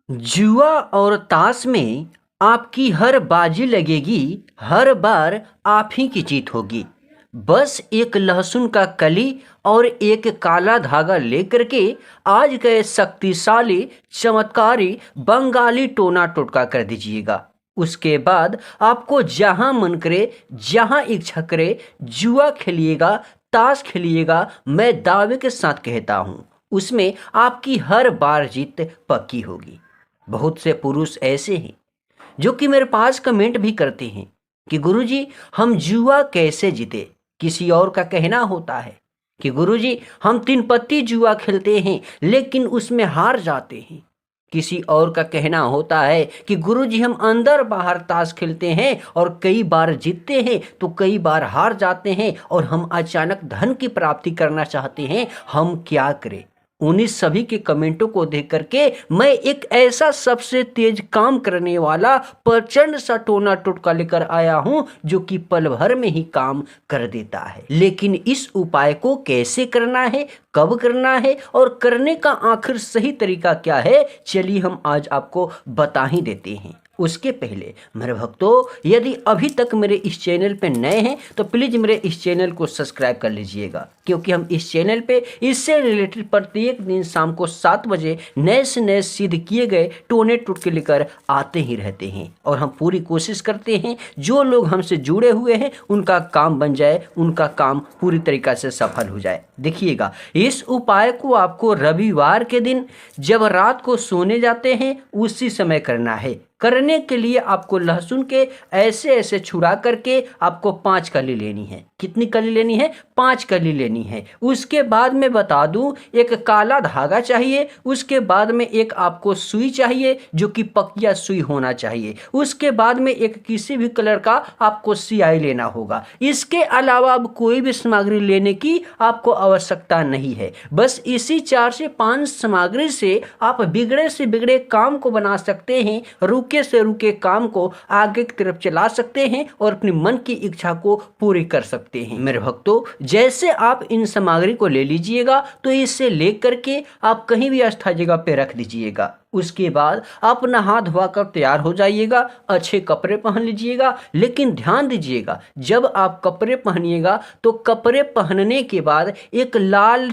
जुआ और ताश में आपकी हर बाजी लगेगी, हर बार आप ही की जीत होगी। बस एक लहसुन का कली और एक काला धागा लेकर के आज गए शक्तिशाली चमत्कारी बंगाली टोना टोटका कर दीजिएगा। उसके बाद आपको जहां मन करे, जहां इच्छा करे, जुआ खेलिएगा, ताश खेलिएगा। मैं दावे के साथ कहता हूं, उसमें आपकी हर बार जीत पक्की होगी। बहुत से पुरुष ऐसे हैं जो कि मेरे पास कमेंट भी करते हैं कि गुरुजी हम जुआ कैसे जीते। किसी और का कहना होता है कि गुरुजी हम 3 पत्ती जुआ खेलते हैं लेकिन उसमें हार जाते हैं। किसी और का कहना होता है कि गुरुजी हम अंदर बाहर ताश खेलते हैं और कई बार जीतते हैं तो कई बार हार जाते हैं और हम अचानक धन की प्राप्ति करना चाहते हैं, हम क्या करें। उन्हीं सभी के कमेंटों को देख करके मैं एक ऐसा सबसे तेज काम करने वाला प्रचंड सा टोना टोटका लेकर आया हूं जो कि पल भर में ही काम कर देता है। लेकिन इस उपाय को कैसे करना है, कब करना है और करने का आखिर सही तरीका क्या है, चलिए हम आज आपको बता ही देते हैं। उसके पहले मेरे भक्तों, यदि अभी तक मेरे इस चैनल पे नए हैं तो प्लीज़ मेरे इस चैनल को सब्सक्राइब कर लीजिएगा, क्योंकि हम इस चैनल पे इससे रिलेटेड प्रत्येक दिन शाम को 7 बजे नए से नए सिद्ध किए गए टोने टोटके लेकर आते ही रहते हैं। और हम पूरी कोशिश करते हैं जो लोग हमसे जुड़े हुए हैं उनका काम बन जाए, उनका काम पूरी तरीक़ा से सफल हो जाए। देखिएगा, इस उपाय को आपको रविवार के दिन जब रात को सोने जाते हैं उसी समय करना है। करने के लिए आपको लहसुन के ऐसे ऐसे छुड़ा करके आपको 5 कली लेनी है। कितनी कली लेनी है? 5 कली लेनी है। उसके बाद में बता दूं, एक काला धागा चाहिए। उसके बाद में एक आपको सुई चाहिए जो कि पकिया सुई होना चाहिए। उसके बाद में एक किसी भी कलर का आपको स्याही लेना होगा। इसके अलावा अब कोई भी सामग्री लेने की आपको आवश्यकता नहीं है। बस इसी 4 से 5 सामग्री से आप बिगड़े से बिगड़े काम को बना सकते हैं, रुके से रुके काम को आगे की तरफ चला सकते हैं और अपनी मन की इच्छा को पूरी कर सकते हैं। मेरे भक्तों, जैसे आप इन सामग्री को ले लीजिएगा तो इसे लेकर के आप कहीं भी आस्था जगह पे रख दीजिएगा। उसके बाद आप नहा धोवा कर तैयार हो जाइएगा, अच्छे कपड़े पहन लीजिएगा। लेकिन ध्यान दीजिएगा, जब आप कपड़े पहनिएगा तो कपड़े पहनने के बाद एक लाल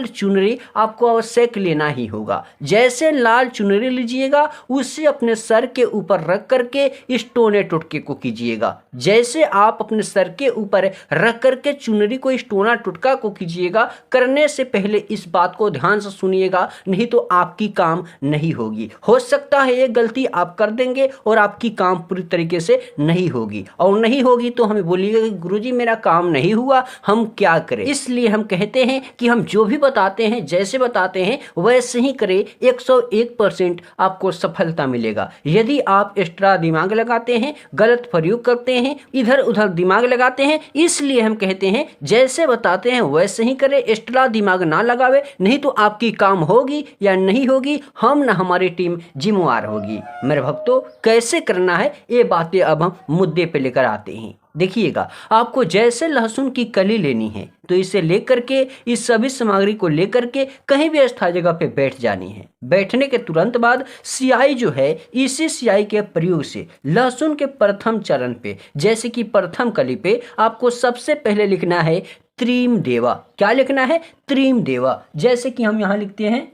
चुनरी आपको आवश्यक लेना ही होगा। जैसे लाल चुनरी लीजिएगा उसे अपने सर के ऊपर रख करके इस टोने टोटके को कीजिएगा। जैसे आप अपने सर के ऊपर रख करके चुनरी को इस टोना टोटका को कीजिएगा, करने से पहले इस बात को ध्यान से सुनिएगा, नहीं तो आपकी काम नहीं होगी। हो सकता है ये गलती आप कर देंगे और आपकी काम पूरी तरीके से नहीं होगी, और नहीं होगी तो हमें बोलिएगा कि गुरुजी मेरा काम नहीं हुआ, हम क्या करें। इसलिए हम कहते हैं कि हम जो भी बताते हैं, जैसे बताते हैं वैसे ही करें, 101% आपको सफलता मिलेगा। यदि आप एक्स्ट्रा दिमाग लगाते हैं, गलत प्रयोग करते हैं, इधर उधर दिमाग लगाते हैं, इसलिए हम कहते हैं जैसे बताते हैं वैसे ही करें, एक्स्ट्रा दिमाग ना लगावे, नहीं तो आपकी काम होगी या नहीं होगी, हम ना हमारी टीम जिम्मेवार होगी। मेरे भक्तों, कैसे करना है ये बातें अब हम मुद्दे पे लेकर आते हैं। देखिएगा, आपको जैसे लहसुन की कली लेनी है तो इसे लेकर के, इस सभी सामग्री को लेकर के कहीं भी स्थायी जगह पे बैठ जानी है। बैठने के तुरंत बाद स्याही जो है, इसी स्याही के प्रयोग से लहसुन के प्रथम चरण पे, जैसे कि प्रथम कली पे आपको सबसे पहले लिखना है त्रीम देवा। क्या लिखना है? त्रीम देवा। जैसे कि हम यहाँ लिखते हैं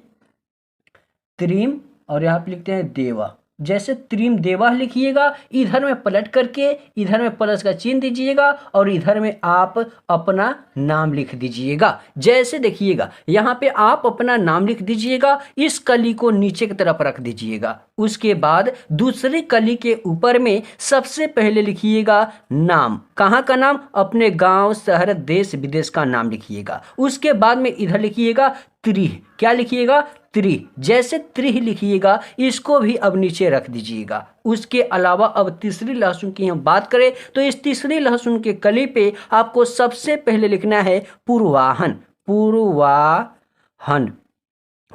त्रीम और यहाँ पे लिखते हैं देवा। जैसे त्रीम देवा लिखिएगा, इधर में पलट करके इधर में प्लस का चिन्ह दीजिएगा और इधर में आप अपना नाम लिख दीजिएगा। जैसे देखिएगा, यहाँ पे आप अपना नाम लिख दीजिएगा, इस कली को नीचे की तरफ रख दीजिएगा। उसके बाद दूसरी कली के ऊपर में सबसे पहले लिखिएगा नाम। कहाँ का नाम? अपने गांव, शहर, देश विदेश का नाम लिखिएगा। उसके बाद में इधर लिखिएगा त्रिह। क्या लिखिएगा? त्रिह। जैसे त्रिह लिखिएगा, इसको भी अब नीचे रख दीजिएगा। उसके अलावा अब तीसरी लहसुन की हम बात करें तो इस तीसरी लहसुन के कली पे आपको सबसे पहले लिखना है पूर्वाहन। पूर्वाहन।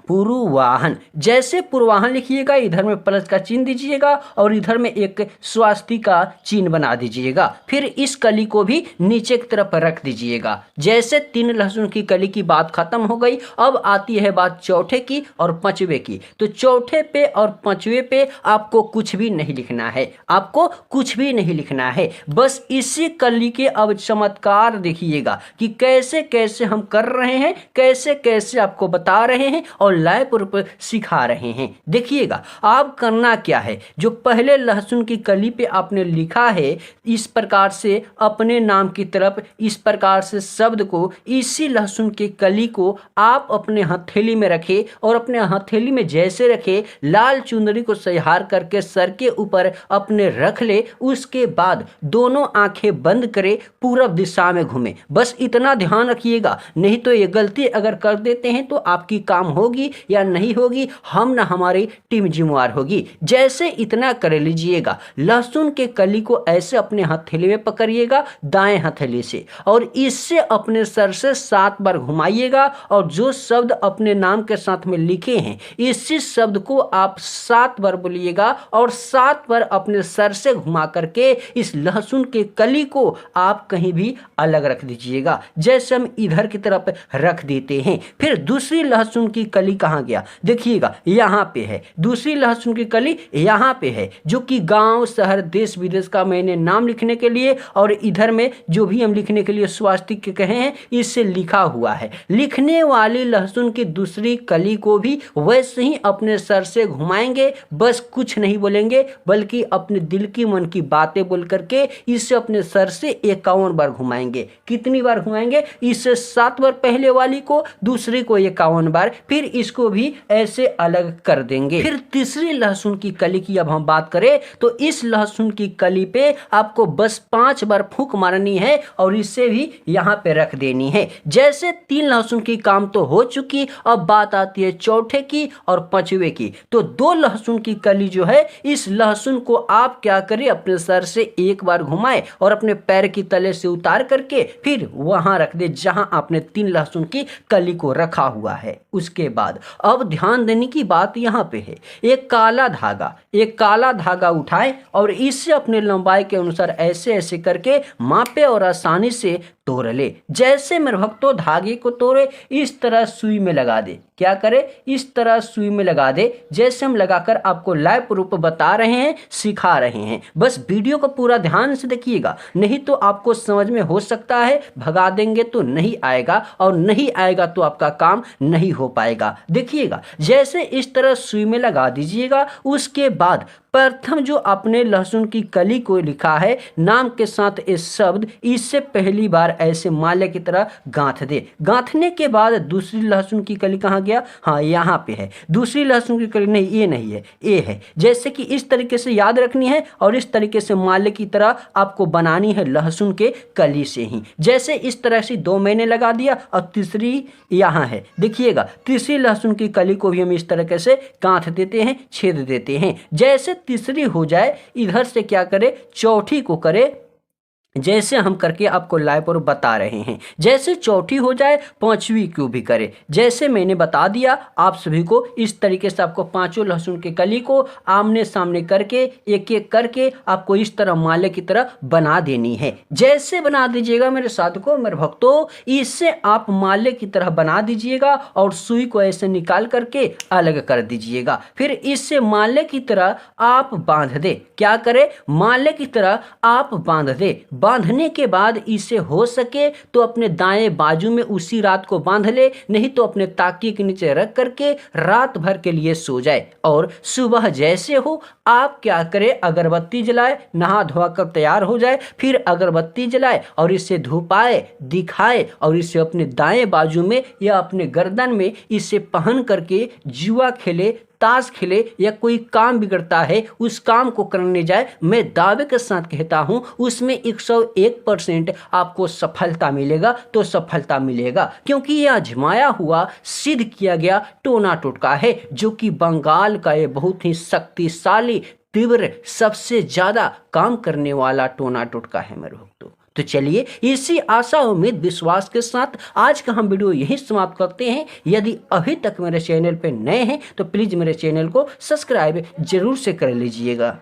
पूर्वाहन, जैसे पूर्वाहन लिखिएगा इधर में प्लस का चिन्ह दीजिएगा और इधर में एक स्वास्तिक का चिन्ह बना दीजिएगा। फिर इस कली को भी नीचे की तरफ रख दीजिएगा। जैसे 3 लहसुन की कली की बात खत्म हो गई, अब आती है बात चौथे की और पांचवे की। तो चौथे पे और पांचवे पे आपको कुछ भी नहीं लिखना है, आपको कुछ भी नहीं लिखना है। बस इसी कली के अब चमत्कार देखिएगा कि कैसे कैसे हम कर रहे हैं, कैसे कैसे आपको बता रहे हैं और लाइव प्रूफ सिखा रहे हैं। देखिएगा आप करना क्या है, जो पहले लहसुन की कली पे आपने लिखा है इस प्रकार से अपने नाम की तरफ इस प्रकार से शब्द को, इसी लहसुन की कली को आप अपने हथेली में रखे और अपने हथेली में जैसे रखे लाल चुनरी को सहार करके सर के ऊपर अपने रख ले। उसके बाद दोनों आंखें बंद करे, पूरब दिशा में घूमे। बस इतना ध्यान रखिएगा, नहीं तो ये गलती अगर कर देते हैं तो आपकी काम होगी या नहीं होगी, हम ना हमारी टीम जिम्मेवार होगी। जैसे इतना कर लीजिएगा, लहसुन के कली को ऐसे अपने हथेली में पकड़िएगा दाएं हथेली से और इससे अपने सर से 7 बार घुमाइएगा और जो शब्द अपने नाम के साथ में लिखे हैं इसी शब्द को आप 7 बार बोलिएगा और 7 बार अपने सर से घुमा करके इस लहसुन के कली को आप कहीं भी अलग रख दीजिएगा, जैसे हम इधर की तरफ रख देते हैं। फिर दूसरी लहसुन की कली कहाँ गया, देखिएगा यहाँ पे है। दूसरी लहसुन की कली यहाँ पे है, जो कि गांव शहर देश विदेश का मैंने नाम लिखने के लिए और इधर में जो भी हम लिखने के लिए स्वास्तिक के कहे हैं इससे लिखा हुआ है। लिखने वाली लहसुन की दूसरी कली को भी वैसे ही अपने सर से घुमाएंगे, बस कुछ नहीं बोलेंगे बल्कि अपने दिल की मन की बातें बोल करके इसे अपने सर से 51 बार घुमाएंगे। कितनी बार घुमाएंगे, इससे 7 बार पहले वाली को, दूसरी को 51 बार, फिर इसको भी ऐसे अलग कर देंगे। फिर तीसरी लहसुन की कली की अब हम बात करें तो इस लहसुन की कली पे आपको बस 5 बार फूंक मारनी है और इसे भी यहाँ पे रख देनी है। जैसे 3 लहसुन की काम तो हो चुकी, अब बात आती है चौथे की और पांचवे की। तो 2 लहसुन की कली जो है, इस लहसुन को आप क्या करें, अपने सर से 1 बार घुमाएं और अपने पैर की तले से उतार करके फिर वहां रख दे जहां आपने 3 लहसुन की कली को रखा हुआ है। उसके बाद अब ध्यान देने की बात यहाँ पे है, एक काला धागा उठाए और इससे अपने लंबाई के अनुसार ऐसे ऐसे करके मापे और आसानी से तोड़ ले। जैसे मेरे भक्तों धागे को तोड़े इस तरह सुई में लगा दे। क्या करे, इस तरह सुई में लगा दे, जैसे हम लगाकर आपको लाइव प्रूफ बता रहे हैं, सिखा रहे हैं। बस वीडियो को पूरा ध्यान से देखिएगा, नहीं तो आपको समझ में हो सकता है भगा देंगे तो नहीं आएगा और नहीं आएगा तो आपका काम नहीं हो पाएगा। देखिएगा जैसे इस तरह सुई में लगा दीजिएगा। उसके बाद प्रथम जो आपने लहसुन की कली को लिखा है नाम के साथ इस शब्द, इससे पहली बार ऐसे माले की तरह गांथ दे। गांथने के बाद दूसरी लहसुन की कली कहाँ गया, हाँ यहाँ पे है। दूसरी लहसुन की कली नहीं, ये नहीं है, ये है। जैसे कि इस तरीके से याद रखनी है और इस तरीके से माले की तरह आपको बनानी है लहसुन के कली से ही। जैसे इस तरह से 2 मैंने लगा दिया और तीसरी यहाँ है। देखिएगा तीसरी लहसुन की कली को भी हम इस तरीके से गांथ देते हैं, छेद देते हैं। जैसे तीसरी हो जाए इधर से क्या करे, चौथी को करे, जैसे हम करके आपको लाइव पर बता रहे हैं। जैसे चौथी हो जाए पांचवी को भी करे, जैसे मैंने बता दिया आप सभी को। इस तरीके से आपको 5 लहसुन के कली को आमने सामने करके एक एक करके आपको इस तरह माले की तरह बना देनी है। जैसे बना दीजिएगा मेरे साधकों, मेरे भक्तों, इससे आप माले की तरह बना दीजिएगा और सुई को ऐसे निकाल करके अलग कर दीजिएगा। फिर इससे माले की तरह आप बांध दे। क्या करे, माले की तरह आप बांध दे। बांधने के बाद इसे हो सके तो अपने दाएं बाजू में उसी रात को बांध ले, नहीं तो अपने ताकिए के नीचे रख करके रात भर के लिए सो जाए। और सुबह जैसे हो आप क्या करें, अगरबत्ती जलाए, नहा धोआ कर तैयार हो जाए, फिर अगरबत्ती जलाए और इसे धुपाए, दिखाए और इसे अपने दाएं बाजू में या अपने गर्दन में इसे पहन करके जुआ खेले, ताश खेले या कोई काम बिगड़ता है उस काम को करने जाए। मैं दावे के साथ कहता हूं उसमें 101% आपको सफलता मिलेगा, तो सफलता मिलेगा, क्योंकि यह आजमाया हुआ सिद्ध किया गया टोना टोटका है, जो कि बंगाल का ये बहुत ही शक्तिशाली, तीव्र, सबसे ज्यादा काम करने वाला टोना टोटका है मेरे भक्तों। तो चलिए इसी आशा उम्मीद विश्वास के साथ आज का हम वीडियो यहीं समाप्त करते हैं। यदि अभी तक मेरे चैनल पर नए हैं तो प्लीज़ मेरे चैनल को सब्सक्राइब जरूर से कर लीजिएगा।